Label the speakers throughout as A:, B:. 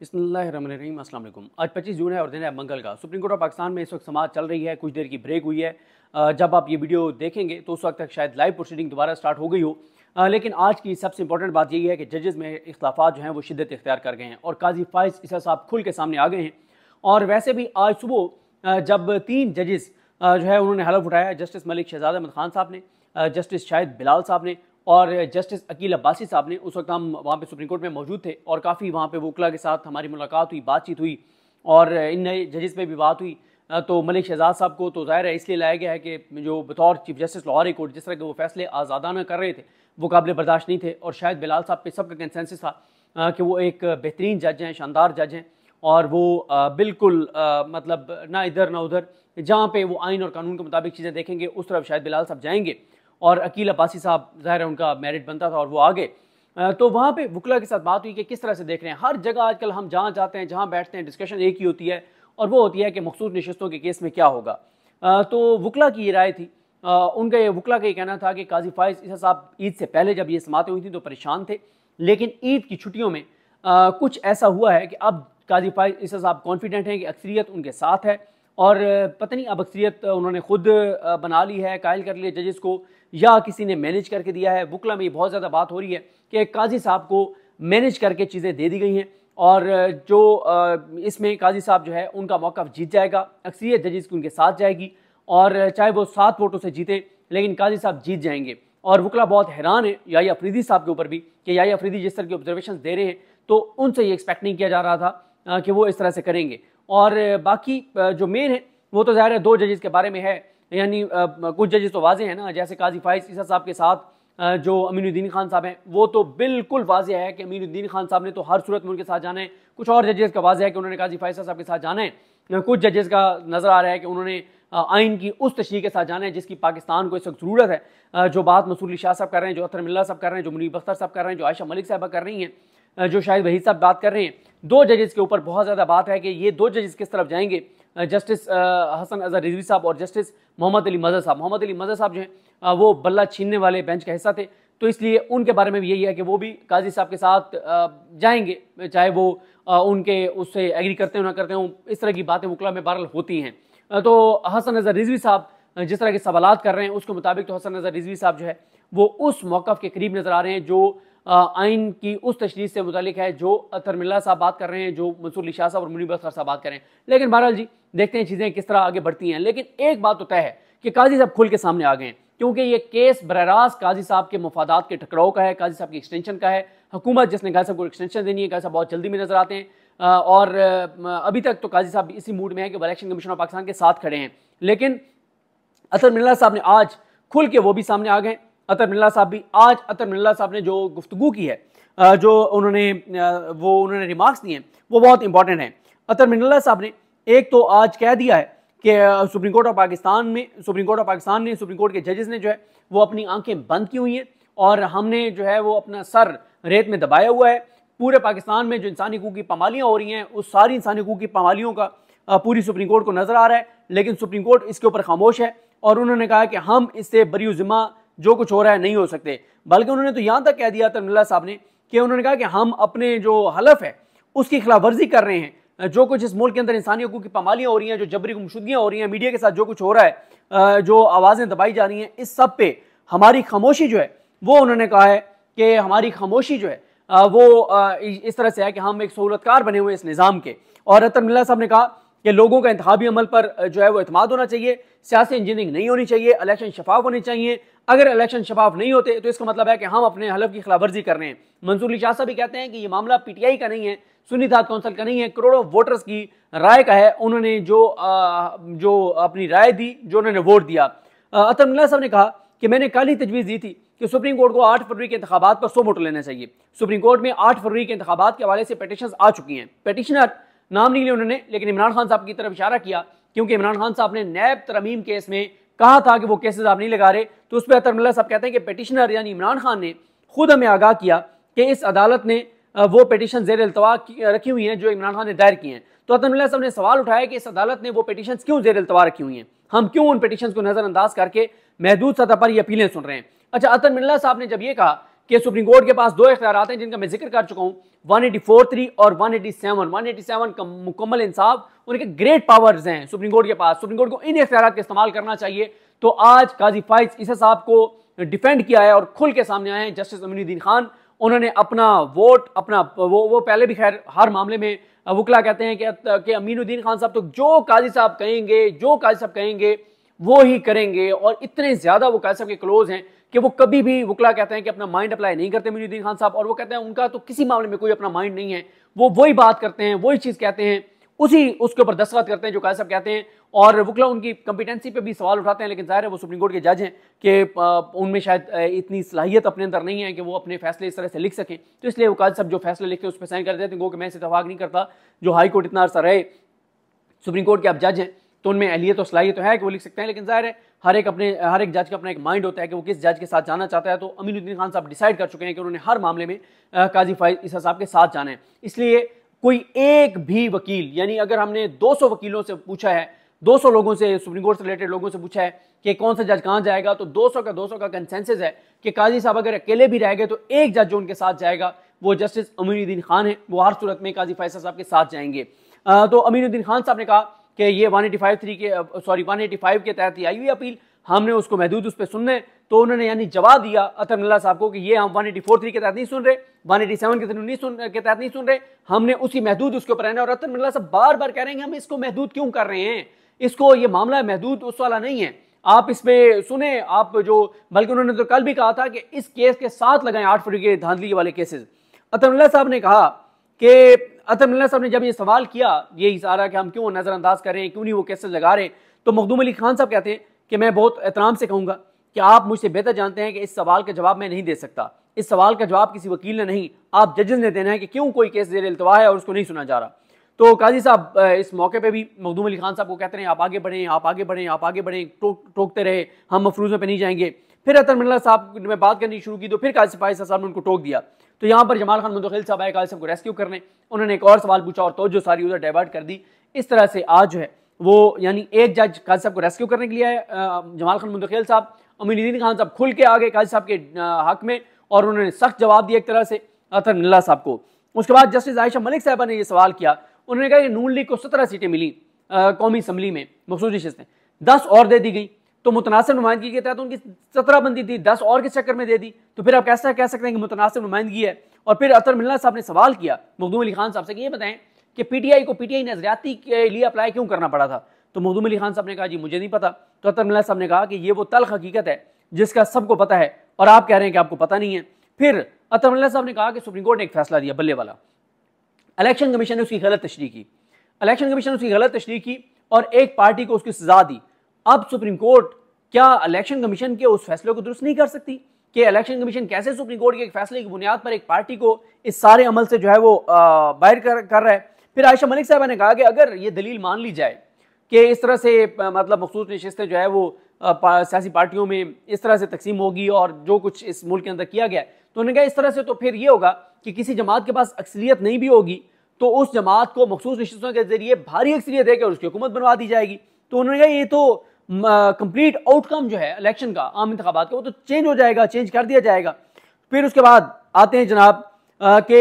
A: बिस्मिल्लाहिर्रहमानिर्रहीम। अस्सलाम वालेकुम। आज 25 जून है और दिन है मंगल का। सुप्रीम कोर्ट ऑफ पाकिस्तान में इस वक्त समाअत चल रही है, कुछ देर की ब्रेक हुई है। जब आप ये वीडियो देखेंगे तो उस वक्त तक शायद लाइव प्रोसीडिंग दोबारा स्टार्ट हो गई हो। लेकिन आज की सबसे इंपॉर्टेंट बात यही है कि जजेस में इख्तलाफात जो हैं वो शिद्दत इख्तियार कर गए हैं और काजी फाइज ईसा साहब खुल के सामने आ गए हैं। और वैसे भी आज सुबह जब 3 जजेस जो है उन्होंने हलफ उठाया, जस्टिस मलिक शहजाद अहमद खान साहब ने, जस्टिस शाहिद बिलाल साहब ने और जस्टिस अकील अब्बासी साहब ने। उस वक्त हम वहाँ पे सुप्रीम कोर्ट में मौजूद थे और काफ़ी वहाँ पे वकला के साथ हमारी मुलाकात हुई, बातचीत हुई और इन नए जजेस पे भी बात हुई। तो मलिक शहजाद साहब को तो ज़ाहिर है इसलिए लाया गया है कि जो बतौर चीफ जस्टिस लाहौरी कोर्ट जिस तरह के वो फैसले आज़ादाना कर रहे थे वो काबिल बर्दाश्त नहीं थे। और शायद बिलाल साहब पे सबका कंसेंसस था कि वो एक बेहतरीन जज हैं, शानदार जज हैं और वो बिल्कुल मतलब ना इधर ना उधर, जहाँ पे वो आइन और कानून के मुताबिक चीज़ें देखेंगे उस तरफ शायद बिलाल साहब जाएंगे। और अकील अब्बासी साहब ज़ाहिर है उनका मेरिट बनता था और वो आगे। तो वहाँ पे वकला के साथ बात हुई कि किस तरह से देख रहे हैं। हर जगह आजकल हम जहाँ जाते हैं, जहाँ बैठते हैं, डिस्कशन एक ही होती है और वो होती है कि मखसूस नशस्तों के केस में क्या होगा। तो वकला की ये राय थी। उनका ये वकला का ये कहना था कि काजी फाइज ईसा साहब ईद से पहले जब ये समातें हुई थी तो परेशान थे, लेकिन ईद की छुट्टियों में कुछ ऐसा हुआ है कि अब काजी फाइज ईसा साहब कॉन्फिडेंट हैं कि अक्सरियत उनके साथ है। और पता नहीं अब अक्सरियत उन्होंने खुद बना ली है, कायल कर लिया जजेस को, या किसी ने मैनेज करके दिया है। वकला में बहुत ज़्यादा बात हो रही है कि काजी साहब को मैनेज करके चीज़ें दे दी गई हैं और जो इसमें काजी साहब जो है उनका मौका जीत जाएगा, अक्सरियत जजेस की उनके साथ जाएगी और चाहे वो 7 वोटों से जीते लेकिन काजी साहब जीत जाएंगे। और वकला बहुत हैरान है याहिया अफरीदी साहब के ऊपर भी कि याहिया अफरीदी जिस तरह की ऑब्जर्वेशन दे रहे हैं तो उनसे ये एक्सपेक्ट नहीं किया जा रहा था कि वो इस तरह से करेंगे। और बाकी जो मेन है वो तो ज़ाहिर है 2 जजेस के बारे में है, यानी कुछ जजेस तो वाजे हैं ना, जैसे काजी फाइज ईसा साहब के साथ जो अमीनुद्दीन खान साहब हैं वो तो बिल्कुल वाजे है कि अमीनुद्दीन खान साहब ने तो हर सूरत में उनके साथ जाना है। कुछ और जजेस का वाजे है कि उन्होंने काजी फाइज साहब के साथ जाना है। कुछ जजेस का नज़र आ रहा है कि उन्होंने आइन की उस तशरीह के साथ जाना है जिसकी पाकिस्तान को इस वक्त ज़रूरत है। जो बात मसूर अली शाह साहब कर रहे हैं, जो अतर मिल्ला साहब कर रहे हैं, जो मुनीब अख्तर साहब कर रहे हैं, जो आयशा मलिक साहबा कर रही हैं, जो शाहिद वहीद साहब बात कर रहे हैं, 2 जजेस के ऊपर बहुत ज़्यादा बात है कि ये 2 जजेस किस तरफ जाएंगे, जस्टिस हसन अजहर रिजवी साहब और जस्टिस मोहम्मद अली मजहर साहब। मोहम्मद अली मजहर साहब जो हैं वो बल्ला छीनने वाले बेंच का हिस्सा थे, तो इसलिए उनके बारे में भी यही है कि वो भी काजी साहब के साथ जाएंगे, चाहे वो उनके उससे एग्री करते हो ना करते हो। इस तरह की बातें वकला में बहरहाल होती हैं। तो हसन अजहर रिजवी साहब जिस तरह के सवालात कर रहे हैं उसके मुताबिक तो हसन अजहर रिजवी साहब जो है वो उस मौक़िफ़ के करीब नज़र आ रहे हैं जो आइन की उस तशरीह से मुतालिक है जो अतर मिल्ला साहब बात कर रहे हैं, जो मंसूर अली शाह साहब और मुनीब अख्तर साहब बात कर रहे हैं। लेकिन बहरहाल जी देखते हैं चीज़ें किस तरह आगे बढ़ती हैं। लेकिन एक बात तो तय है कि काजी साहब खुल के सामने आ गए हैं, क्योंकि ये केस बरारास्त काजी साहब के मफादात के टकराव का है, काजी साहब की एक्सटेंशन का है। हुकूमत जिसने काजी साहब को एक्सटेंशन देनी है, काजी साहब बहुत जल्दी में नजर आते हैं और अभी तक तो काजी साहब इसी मूड में है कि वो इलेक्शन कमीशन ऑफ पाकिस्तान के साथ खड़े हैं। लेकिन अतर मिल्ला साहब ने आज खुल के वो भी सामने आ गए। अतर मिल्ला साहब भी आज, अतर मिल्ला साहब ने जो गुफ्तगू की है, जो उन्होंने रिमार्क्स दिए हैं वो बहुत इंपॉर्टेंट हैं। अतर मिल्ला साहब ने एक तो आज कह दिया है कि सुप्रीम कोर्ट ऑफ पाकिस्तान ने सुप्रीम कोर्ट के जजेस ने जो है वो अपनी आंखें बंद की हुई हैं और हमने जो है वो अपना सर रेत में दबाया हुआ है। पूरे पाकिस्तान में जो इंसानी हकूक़ की पामालियाँ हो रही हैं उस सारी इंसानी हकूक़ की पामालियों का पूरी सुप्रीम कोर्ट को नजर आ रहा है, लेकिन सुप्रीम कोर्ट इसके ऊपर खामोश है। और उन्होंने कहा कि हम इससे बरी ज़िम्मा जो कुछ हो रहा है नहीं हो सकते। बल्कि उन्होंने तो यहाँ तक कह दिया अतर मिल्ला साहब ने कि उन्होंने कहा कि हम अपने जो हलफ है उसकी खिलाफ वर्जी कर रहे हैं। जो कुछ इस मुल्क के अंदर इंसानी हकूक़ की पामालियाँ हो रही हैं, जो जबरी गुमशुदगियाँ हो रही हैं, मीडिया के साथ जो कुछ हो रहा है, जो आवाज़ें दबाई जा रही हैं, इस सब पे हमारी खामोशी जो है वो उन्होंने कहा है कि हमारी खामोशी जो है वो इस तरह से है कि हम एक सहूलतकार बने हुए इस निज़ाम के। और अतर मिल्ला साहब ने कहा कि लोगों का इंतखाबी अमल पर जो है वो एतमाद होना चाहिए, सियासी इंजीनियरिंग नहीं होनी चाहिए, इलेक्शन शफाफ होने चाहिए। अगर इलेक्शन शफाफ नहीं होते तो इसका मतलब है कि हम अपने हलफ की खिलाफ वर्जी कर रहे हैं। मंसूर अली शाह साहब भी कहते हैं कि ये मामला पीटीआई का नहीं है, सुन्नी इत्तेहाद कौंसिल का नहीं है, करोड़ों वोटर्स की राय का है। उन्होंने जो अपनी राय दी, जो उन्होंने वोट दिया। अतर मिल्ला साहब ने कहा कि मैंने कल ही तजवीज़ दी थी कि सुप्रीम कोर्ट को 8 फरवरी के इंतखाबात पर 100 वोट लेना चाहिए। सुप्रीम कोर्ट में 8 फरवरी के इंतखाबात के हवाले से पिटीशंस आ चुकी हैं। पिटीशनर नाम नहीं लिया उन्होंने, लेकिन इमरान खान साहब की तरफ इशारा किया, क्योंकि इमरान खान साहब ने नैब तरमीम केस में कहा था कि वो केसेस आप नहीं लगा रहे। तो उस पर अतर मिल्ला साहब कहते हैं कि पिटीशनर यानी इमरान खान ने खुद हमें आगाह किया कि इस अदालत ने वो पिटीशन ज़ेर इल्तवा रखी हुई हैं जो इमरान खान ने दायर की हैं। तो अतर मिल्ला साहब ने सवाल उठाया कि इस अदालत ने वो पिटीशन क्यों ज़ेर इल्तवा रखी हुई हैं, हम क्यों उन पिटीशन को नज़रअंदाज करके महदूद सतह पर ये अपीलें सुन रहे हैं। अच्छा, अतर मिल्ला साहब ने जब ये कहा कि सुप्रीम कोर्ट के पास दो इख्तियारात हैं जिनका मैं जिक्र कर चुका हूं, 184(3) और 187 का मुकम्मल इंसाफ, उनके ग्रेट पावर्स हैं सुप्रीम कोर्ट के पास। सुप्रीम कोर्ट को इन इख्तियारात का इस्तेमाल करना चाहिए। तो आज काजी फाइज ईसा साहब को डिफेंड किया है और खुल के सामने आए हैं जस्टिस अमीनुद्दीन खान। उन्होंने अपना वोट अपना वो पहले भी खैर हर मामले में वकला कहते हैं कि अमीनुद्दीन खान साहब तो जो काजी साहब कहेंगे वो ही करेंगे, और इतने ज्यादा वो काजी साहब के क्लोज हैं कि वो कभी भी वकला कहते हैं कि अपना माइंड अप्लाई नहीं करते अमीनुद्दीन खान साहब, और वो कहते हैं उनका तो किसी मामले में कोई अपना माइंड नहीं है, वो वही बात करते हैं, वही चीज कहते हैं, उसके ऊपर दस्तखत करते हैं जो काजी साहब कहते हैं, और वकला उनकी कंपिटेंसी पे भी सवाल उठाते हैं। लेकिन जाहिर है वो सुप्रीम कोर्ट के जज हैं कि उनमें शायद इतनी सलाहियत अपने अंदर नहीं है कि वो अपने फैसले इस तरह से लिख सकें, तो इसलिए वो काजी साहब जो फैसले लिखते हैं उस पर साइन कर देते हैं। गो कि मैं इसे इत्तेफाक नहीं करता, जो हाई कोर्ट इतना अर्सा रहे सुप्रीम कोर्ट के आप जज हैं तो उनमें अहलियत और सलाहियत तो है कि वो लिख सकते हैं। लेकिन जाहिर है हर एक जज का अपना एक माइंड होता है कि वो किस जज के साथ जाना चाहता है। तो अमीनुद्दीन खान साहब डिसाइड कर चुके हैं कि उन्होंने हर मामले में काजी फाइज ईसा साहब के साथ जाना है। इसलिए कोई एक भी वकील, यानी अगर हमने 200 वकीलों से पूछा है, 200 लोगों से, सुप्रीम कोर्ट से रिलेटेड लोगों से पूछा है कि कौन सा जज कहां जाएगा, तो 200 का कंसेंसस है कि काजी साहब अगर अकेले भी रह गए तो एक जज जो उनके साथ जाएगा वो जस्टिस अमीनुद्दीन खान है, वो हर सूरत में काजी फाइज साहब के साथ जाएंगे। तो अमीनुद्दीन खान साहब ने कहा कि ये 185 के तहत आई हुई अपील, हमने उसको महदूद उस पर सुनने, तो उन्होंने यानी जवाब दिया अतर मिल्ला साहब को कि ये हम 184(3) के तहत नहीं सुन रहे, 187 के तहत नहीं सुन रहे, हमने उसी महदूद उसके ऊपर रहना। और अतर मिल्ला साहब बार बार कह रहे हैं हम इसको महदूद क्यों कर रहे हैं, इसको ये मामला महदूद उस वाला नहीं है, आप इसमें सुने, आप जो, बल्कि उन्होंने तो कल भी कहा था कि इस केस के साथ लगाएं 8 फरवरी के धांधली वाले केसेस। अतर मिल्ला साहब ने कहा कि अतर मिल्ला साहब ने जब ये सवाल किया, ये इशारा कि हम क्यों नजरअंदाज कर रहे हैं, क्यों नहीं वो केसेस लगा रहे, तो मखदूम अली खान साहब कहते हैं कि मैं बहुत एहतराम से कहूंगा कि आप मुझसे बेहतर जानते हैं कि इस सवाल का जवाब मैं नहीं दे सकता, इस सवाल का जवाब किसी वकील ने नहीं, आप जजेस ने देना है कि क्यों कोई केस ज़ेर इल्तवा है और उसको नहीं सुना जा रहा। तो काजी साहब इस मौके पे भी मखदूम अली खान साहब को कहते रहे आप आगे बढ़ें, आप आगे बढ़ें, आप आगे बढ़ें, टोकते रहे, हम मफरूज़ों पे नहीं जाएंगे। फिर अतर मिल्ला साहब ने बात करनी शुरू की तो फिर काजी फाइज साहब ने उनको टोक दिया। तो यहाँ पर जमाल खान मुंतखिल साहब आए काजी साहब को रेस्क्यू करने, उन्होंने एक और सवाल पूछा और तवज्जो सारी उधर डाइवर्ट कर दी। इस तरह से आज जो है वो यानी एक जज काजी साहब को रेस्क्यू करने के लिए आए, जमाल खान मुंतखिल साहब, अमीनुद्दीन खान साहब खुल के आ गए काजी साहब के हक में और उन्होंने सख्त जवाब दिया एक तरह से अतर मिल्ला साहब को। उसके बाद जस्टिस आयशा मलिक साहबा ने यह सवाल किया, उन्होंने कहा कि नून लीग को 17 सीटें मिली कौमी असम्बली में, मखसूस नशिस्तें 10 और दे दी गई, तो मुतनासिब नुमाइंदगी के तहत उनकी 17 बनती थी, 10 और किस चक्कर में दे दी, तो फिर आप कैसा कह सकते हैं कि मुतनासिब नुमाइंदगी है। और फिर अतर मिल्ला साहब ने सवाल किया मखदूम अली खान साहब से कि ये बताएं कि पीटीआई को पीटीआई नजरियाती के लिए अप्लाई क्यों करना पड़ा था, तो मखदूम अली खान साहब ने कहा जी मुझे नहीं पता। तो अतर मिल्ला साहब ने कहा कि ये वो तल्ख हकीकत है जिसका सबको पता है और आप कह रहे हैं कि आपको पता नहीं है। फिर अतर मिल्ला साहब ने कहा कि सुप्रीम कोर्ट ने एक फैसला दिया बल्ले वाला, इलेक्शन कमीशन ने उसकी गलत तशरीह की, इलेक्शन कमीशन ने उसकी गलत तशरीह की और एक पार्टी को उसकी सजा दी। अब सुप्रीम कोर्ट क्या इलेक्शन कमीशन के उस फैसले को दुरुस्त नहीं कर सकती कि इलेक्शन कमीशन कैसे सुप्रीम कोर्ट के एक फैसले की बुनियाद पर एक पार्टी को इस सारे अमल से जो है वो बाहर कर रहा है। फिर आयशा मलिक साहबा ने कहा कि अगर ये दलील मान ली जाए कि इस तरह से मतलब मखसूस नशिस्तें जो है वो सियासी पार्टियों में इस तरह से तकसीम होगी और जो कुछ इस मुल्क के अंदर किया गया है, तो उन्होंने कहा इस तरह से तो फिर ये होगा कि किसी जमात के पास अक्सरियत नहीं भी होगी तो उस जमात को मखसूस नशिस्तों के जरिए भारी अक्सरियत देकर उसकी हुकूमत बनवा दी जाएगी। तो उन्होंने कहा ये तो कंप्लीट आउटकम जो है इलेक्शन का, आम इंतखाबात का, वो तो चेंज हो जाएगा, चेंज कर दिया जाएगा। फिर उसके बाद आते हैं जनाब कि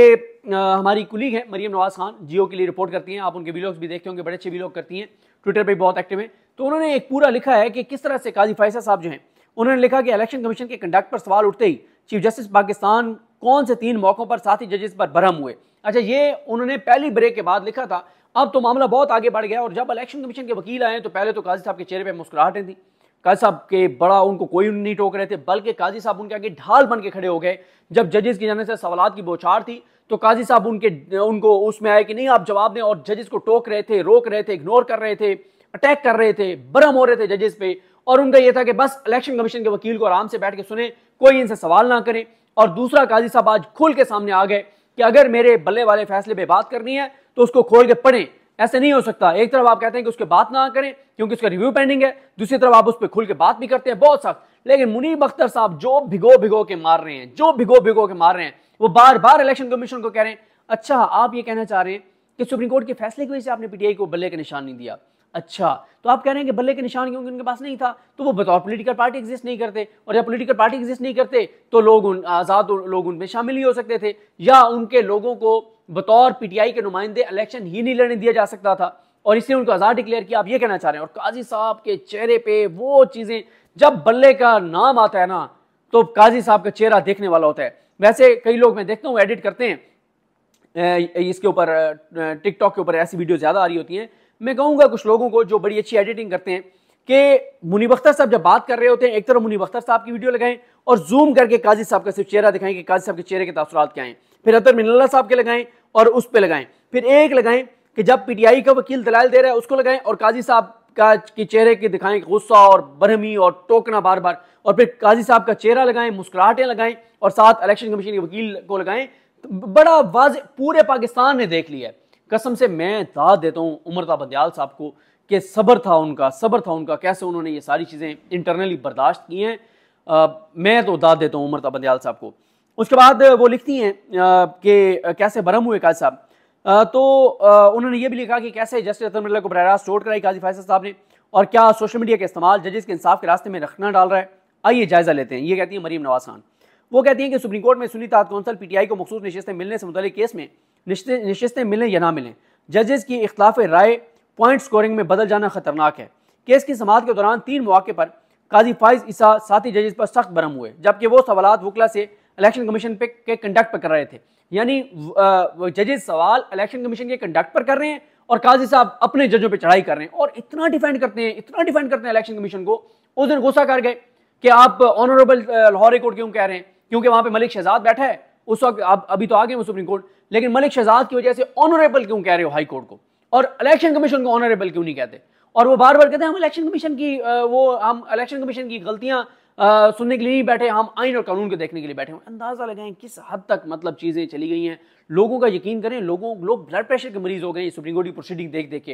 A: हमारी कुलीग हैं मरीम नवाज खान, जियो के लिए रिपोर्ट करती हैं, आप उनके वीलॉग्स भी देखते होंगे, बड़े अच्छे वीलॉग करती हैं, ट्विटर पर बहुत एक्टिव हैं। तो उन्होंने एक पूरा लिखा है कि किस तरह से काजी फाइसा साहब जो हैं उन्होंने लिखा कि इलेक्शन कमीशन के कंडक्ट पर सवाल उठते ही चीफ जस्टिस पाकिस्तान कौन से 3 मौकों पर साथी जजेस पर बरहम हुए। अच्छा, ये उन्होंने पहली ब्रेक के बाद लिखा था, अब तो मामला बहुत आगे बढ़ गया और जब इलेक्शन कमीशन के वकील आए तो पहले तो काजी साहब के चेहरे पे मुस्कुराहटें थी, काजी साहब के बड़ा उनको कोई नहीं टोक रहे थे, बल्कि काजी साहब उनके आगे ढाल बन के खड़े हो गए। जब जजेस की जाने से सवालात की बौछार थी तो काजी साहब उनको उसमें आए कि नहीं आप जवाब दें, और जजेस को टोक रहे थे, रोक रहे थे, इग्नोर कर रहे थे, अटैक कर रहे थे, बरहम हो रहे थे जजेस पे। और उनका यह था कि बस इलेक्शन कमीशन के वकील को आराम से बैठ के सुने, कोई इनसे सवाल ना करे। और दूसरा, काजी साहब आज खुल के सामने आ गए कि अगर मेरे बल्ले वाले फैसले पे बात करनी है तो उसको खोल के पढ़ें, ऐसे नहीं हो सकता। एक तरफ आप कहते हैं कि उसके बात ना करें क्योंकि उसका रिव्यू पेंडिंग है, दूसरी तरफ आप उस पर खुल के बात भी करते हैं बहुत सख्त। लेकिन मुनीब अख्तर साहब जो भिगो के मार रहे हैं, वो बार बार इलेक्शन कमीशन को कह रहे हैं, अच्छा आप ये कहना चाह रहे हैं कि सुप्रीम कोर्ट के फैसले की वजह से आपने पीटीआई को बल्ले का निशान नहीं दिया। अच्छा, तो आप कह रहे हैं कि बल्ले के निशान क्योंकि उनके पास नहीं था, तो वो बतौर पॉलिटिकल पार्टी एग्जिस्ट नहीं करते, और जब पॉलिटिकल पार्टी एग्जिस्ट नहीं करते तो लोग आज़ाद लोग उनमें शामिल ही हो सकते थे, या उनके लोगों को बतौर पीटीआई के नुमाइंदे इलेक्शन ही नहीं लड़ने दिया जा सकता था और इसलिए उनको आज़ाद डिक्लेयर किया। आप ये कहना चाह रहे हैं। और काजी साहब के चेहरे पे वो चीज़ें, जब बल्ले का नाम आता है ना तो काजी साहब का चेहरा देखने वाला होता है। वैसे कई लोग मैं देखता हूँ एडिट करते हैं इसके ऊपर, टिकटॉक के ऊपर ऐसी वीडियो ज़्यादा आ रही होती हैं। मैं कहूँगा कुछ लोगों को जो बड़ी अच्छी एडिटिंग करते हैं कि मुनीब अख्तर साहब जब बात कर रहे होते हैं, एक तरफ मुनीब अख्तर साहब की वीडियो लगाएं और जूम करके काजी साहब का सिर्फ चेहरा दिखाएं कि काजी साहब के चेहरे के तासुरात क्या हैं, फिर अतर मिनल्ला साहब के लगाएं और उस पर लगाएं, फिर एक लगाएं कि जब पीटीआई का वकील दलाल दे रहा है उसको लगाएं और काजी साहब का के चेहरे के दिखाएं गुस्सा और बरहमी और टोकना बार बार, और फिर काजी साहब का चेहरा लगाएं, मुस्कुराहटें लगाएं और साथ इलेक्शन कमीशन के वकील को लगाएं। बड़ा वाज़ेह पूरे पाकिस्तान ने देख लिया है। कसम से मैं दाद देता हूँ उमरता बंदियाल साहब को कि सब्र था उनका, कैसे उन्होंने ये सारी चीज़ें इंटरनली बर्दाश्त की हैं। मैं तो दाद देता हूँ उमरता बंदियाल साहब को। उसके बाद वो लिखती हैं कि कैसे बरहम हुए काजी साहब, तो उन्होंने ये भी लिखा कि कैसे जस्टिस अतर मिर्ज़ा को बराह रास्त चोट कराई काजी फैसल साहब ने, और क्या सोशल मीडिया का इस्तेमाल जजेस के इंसाफ के रास्ते में रखना डाल रहा है। आइए जायज़ा लेते हैं। ये कहती है मरीम नवाज खान। वो कहती हैं कि सुप्रीम कोर्ट में सुन्नी ताकत कौंसल पीटीआई को मखसूस नशिस्तें मिलने से मुतल्लिक केस में नशिस्तें मिलें या ना मिलें, जजेस की इख्तलाफ राय पॉइंट स्कोरिंग में बदल जाना खतरनाक है। केस की समाअत के दौरान 3 मौके पर काजी फाइज ईसा साथी जजेस पर सख्त बरहम हुए, जबकि वो सवालात वकला से इलेक्शन कमीशन पे के कंडक्ट पर कर रहे थे। यानी जजेस सवाल इलेक्शन कमीशन के कंडक्ट पर कर रहे हैं और काजी साहब अपने जजों पे चढ़ाई कर रहे हैं और इतना डिफेंड करते हैं इलेक्शन कमीशन को। उस दिन गुस्सा कर गए कि आप ऑनरेबल लाहौर हाई कोर्ट क्यों कह रहे हैं, क्योंकि वहां पे मलिक शहजाद बैठा है उस वक्त। आप अभी तो आ गए वो सुप्रीम कोर्ट, लेकिन मलिक शहजाद की वजह से ऑनरेबल क्यों कह रहे हो हाई कोर्ट को, और इलेक्शन कमीशन को ऑनरेबल क्यों नहीं कहते। और वो बार बार कहते हैं हम इलेक्शन कमीशन की गलतियां सुनने के लिए नहीं बैठे, हम आइन और कानून को देखने के लिए बैठे हैं। अंदाजा लगाएं किस हद तक मतलब चीजें चली गई हैं। लोगों का यकीन करें, लोग ब्लड प्रेशर के मरीज हो गए सुप्रीम कोर्ट की प्रोसीडिंग देख देख के।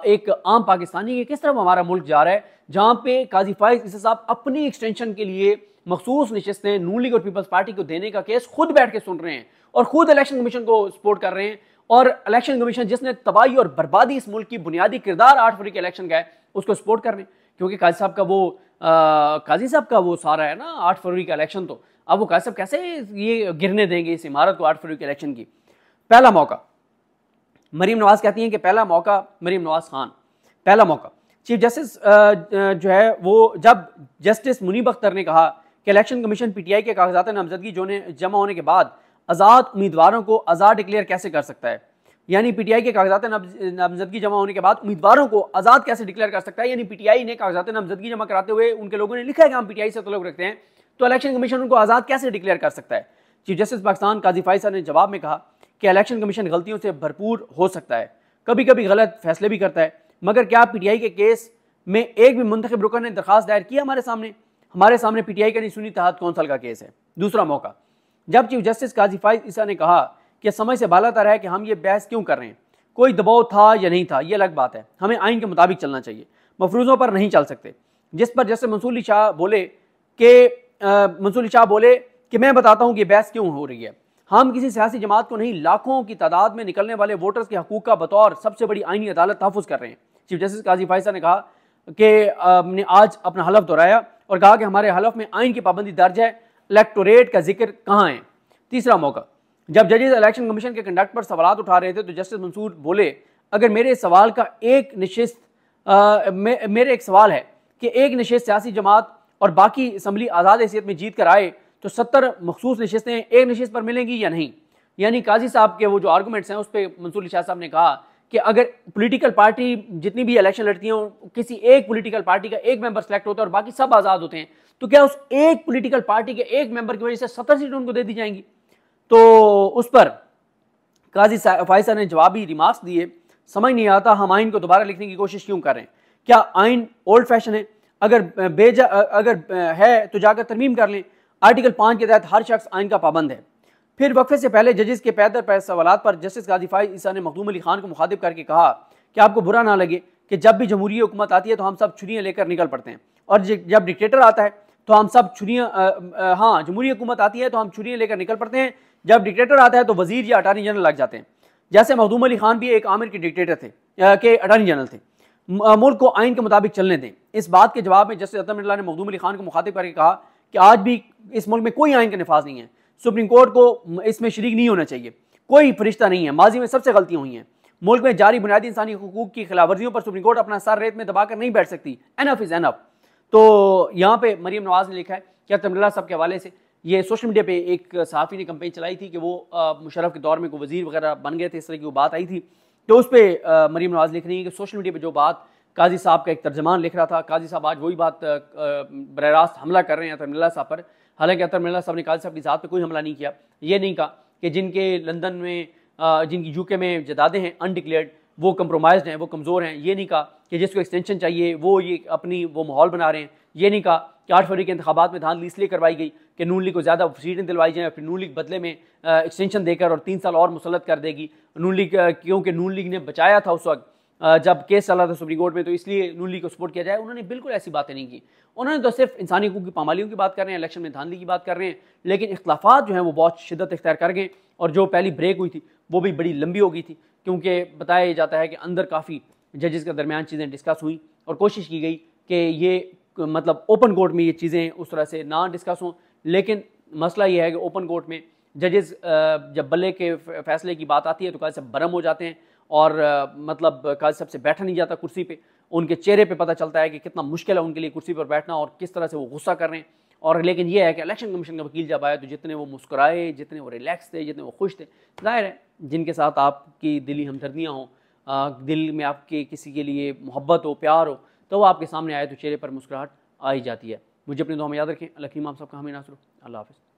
A: एक आम पाकिस्तानी के किस तरफ हमारा मुल्क जा रहा है, जहां पे काजी फाइज ईसा साहब अपनी एक्सटेंशन के लिए मखसूस नशिस्तें नून लीग और पीपल्स पार्टी को देने का केस खुद बैठ के सुन रहे हैं और खुद इलेक्शन कमीशन को सपोर्ट कर रहे हैं। और इलेक्शन कमीशन जिसने तबाही और बर्बादी इस मुल्क की बुनियादी किरदार 8 फरवरी के इलेक्शन का है, उसको सपोर्ट कर रहे हैं, क्योंकि काजी साहब का वो सारा है ना 8 फरवरी का इलेक्शन। तो अब वो काजी साहब कैसे ये गिरने देंगे इस इमारत को 8 फरवरी के इलेक्शन की। पहला मौका, मरीम नवाज कहती हैं कि पहला मौका, मरीम नवाज खान, पहला मौका चीफ जस्टिस जो है वो जब जस्टिस मुनीब अख्तर ने कहा कि इलेक्शन कमीशन पीटीआई के कागजात नामजदगी जमा होने के बाद आज़ाद उम्मीदवारों को आज़ाद डिक्लेयर कैसे कर सकता है, यानी पीटीआई के कागजात नामजदगी जमा होने के बाद उम्मीदवारों को आज़ाद कैसे डिक्लेयर कर सकता है। यानी पीटीआई ने कागजात नामजदगी जमा कराते हुए उनके लोगों ने लिखा है कि हम पीटीआई से तल्लुक रखते हैं, तो इलेक्शन कमीशन उनको आज़ाद कैसे डिक्लेयर कर सकता है। चीफ जस्टिस पाकिस्तान काजी फाइज साहब ने जवाब में कहा कि इलेक्शन कमीशन गलतियों से भरपूर हो सकता है, कभी कभी गलत फैसले भी करता है, मगर क्या पीटीआई के केस में एक भी मुंतखब रुकन ने दरखास्त दायर की हमारे सामने पीटीआई का नहीं सुन्नी तहत कौंसल का केस है। दूसरा मौका, जब चीफ जस्टिस काजी फाइज ईसा ने कहा कि समय से बालातर है कि हम ये बहस क्यों कर रहे हैं, कोई दबाव था या नहीं था ये अलग बात है, हमें आइन के मुताबिक चलना चाहिए, मफरूज़ों पर नहीं चल सकते। जिस पर जस्टिस मंसूर अली शाह बोले कि मैं बताता हूँ कि बहस क्यों हो रही है, हम किसी सियासी जमात को नहीं, लाखों की तादाद में निकलने वाले वोटर्स के हकूक़ का बतौर सबसे बड़ी आइनी अदालत तहफ़्फ़ुज़ कर रहे हैं। चीफ जस्टिस काजी फाइज साहब ने कहा कि ने आज अपना हलफ दोहराया और कहा कि हमारे हलफ में आइन की पाबंदी दर्ज है, इलेक्टोरेट का जिक्र कहाँ है। तीसरा मौका, जब जजेस इलेक्शन कमीशन के कंडक्ट पर सवाल उठा रहे थे तो जस्टिस मंसूर बोले अगर मेरे सवाल का एक एक सवाल है कि एक नशिस्त सियासी जमात और बाकी असम्बली आज़ाद हैसियत में जीत कर आए तो 70 मखसूस नशिस्तें एक नशिस्त पर मिलेंगी या नहीं। यानी काजी साहब के वो जो आर्गूमेंट्स हैं उस पर मंसूर अली शाह साहब ने कहा कि अगर पॉलिटिकल पार्टी जितनी भी इलेक्शन लड़ती हैं किसी एक पॉलिटिकल पार्टी का एक मेंबर सेलेक्ट होता है और बाकी सब आज़ाद होते हैं, तो क्या उस एक पॉलिटिकल पार्टी के एक मेंबर की वजह से 70 सीटें उनको दे दी जाएंगी। तो उस पर काजी फाइज साहब ने जवाबी रिमार्क्स दिए, समझ नहीं आता हम आइन को दोबारा लिखने की कोशिश क्यों कर रहे हैं, क्या आइन ओल्ड फैशन है, अगर है तो जाकर तरमीम कर लें, आर्टिकल 5 के तहत हर शख्स आइन का पाबंद है। फिर वक्फे से पहले जजेस के पैदर पैर सवालात पर जस्टिस काजी फाइज ईसा ने मखदूम अली खान को मुखातिब करके कहा कि आपको बुरा ना लगे कि जब भी जमहूरी हुकूमत आती है तो हम सब छुरियाँ लेकर निकल पड़ते हैं, और जब डिक्टेटर आता है तो हम सब जमहूरी हुकूमत आती है तो हम छुरियाँ लेकर निकल पड़ते हैं, जब डिक्टेटर आता है तो वजीर या अटार्नी जनरल लग जाते हैं। जैसे मखदूम अली खान भी एक आमिर के डिक्टेटर थे के अटार्नी जनरल थे। मुल्क को आइन के मुताबिक चलने दें। इस बात के जवाब में जस्टिस अतर मिर्ज़ा ने मखदूम अली खान को मुखातिब करके कहा कि आज भी इस मुल्क में कोई आइन का नफाज नहीं है, सुप्रीम कोर्ट को इसमें शरीक नहीं होना चाहिए, कोई फरिश्ता नहीं है, माजी में सबसे गलतियां हुई हैं, मुल्क में जारी बुनियादी इंसानी हुकूक की खिलाफवर्जियों पर सुप्रीम कोर्ट अपना सर रेत में दबाकर नहीं बैठ सकती, एनफ इज़ एनफ। तो यहाँ पे मरीम नवाज ने लिखा है कि अतर मिर्ज़ा साहब के हवाले से ये सोशल मीडिया पे एक सहाफ़ी ने कंपेन चलाई थी कि वो मुशर्रफ के दौर में कोई वज़ीर वगैरह बन गए थे, इस तरह की वो बात आई थी। तो उस पर मरीम नवाज लिख रही है कि सोशल मीडिया पे जो बात काजी साहब का एक तर्जमान लिख रहा था, काजी साहब आज वही बात बरह रास्त हमला कर रहे हैं अतर मिर्ज़ा साहब पर। हालांकि अतर मिर्ज़ा साहब ने काजी साहब की ज़ात पे कोई हमला नहीं किया। ये नहीं कहा कि जिनके लंदन में जिनकी यूके में जदादे हैं अनडिक्लेयर्ड, वो कंप्रोमाइज्ड हैं, वो कमज़ोर हैं। ये नहीं कहा कि जिसको एक्सटेंशन चाहिए वो ये अपनी वो माहौल बना रहे हैं। ये नहीं कहा कि 8 फरवरी के इंतखाबात में धांधली इसलिए करवाई गई कि नून लीग को ज़्यादा सीटें दिलवाई जाएँ, फिर नून लीग बदले में एक्सटेंशन देकर और 3 साल और मुसल्लत कर देगी नून लीग, क्योंकि नून लीग ने बचाया था उस वक्त जब केस चला था सुप्रीम कोर्ट में, तो इसलिए नून लीग को सपोर्ट किया जाए। उन्होंने बिल्कुल ऐसी बातें नहीं की। उन्होंने तो सिर्फ इंसानी हकूक़ की पामालियों की बात कर रहे हैं, इलेक्शन में धांधली की बात कर रहे हैं, लेकिन इख्तलाफात जो हैं वो बहुत शिद्दत इख्तियार कर गए। और जो पहली ब्रेक हुई थी वो भी बड़ी लंबी हो गई थी, क्योंकि बताया जाता है कि अंदर काफ़ी जजेस के दरमियान चीज़ें डिस्कस हुई और कोशिश की गई कि ये मतलब ओपन कोर्ट में ये चीज़ें उस तरह से ना डिस्कस हों। लेकिन मसला ये है कि ओपन कोर्ट में जजेस जब बल्ले के फैसले की बात आती है तो काजी साहब बरम हो जाते हैं और मतलब काजी साहब से बैठा नहीं जाता कुर्सी पे। उनके चेहरे पे पता चलता है कि कितना मुश्किल है उनके लिए कुर्सी पर बैठना और किस तरह से वो गुस्सा कर रहे हैं। और लेकिन ये है कि इलेक्शन कमीशन का वकील जब आया तो जितने वो मुस्कुराए, जितने वो रिलैक्स थे, जितने वो खुश थे, जाहिर है जिनके साथ आपकी दिली हमदर्दियाँ हों, दिल में आपके किसी के लिए मोहब्बत हो, प्यार हो, तो वो आपके सामने आए तो चेहरे पर मुस्कुराहट आ ही जाती है। मुझे अपनी दुआ में याद रखें। अल्लाह करीम आप सबका हमें नासर हो। अल्लाह हाफ़िज़।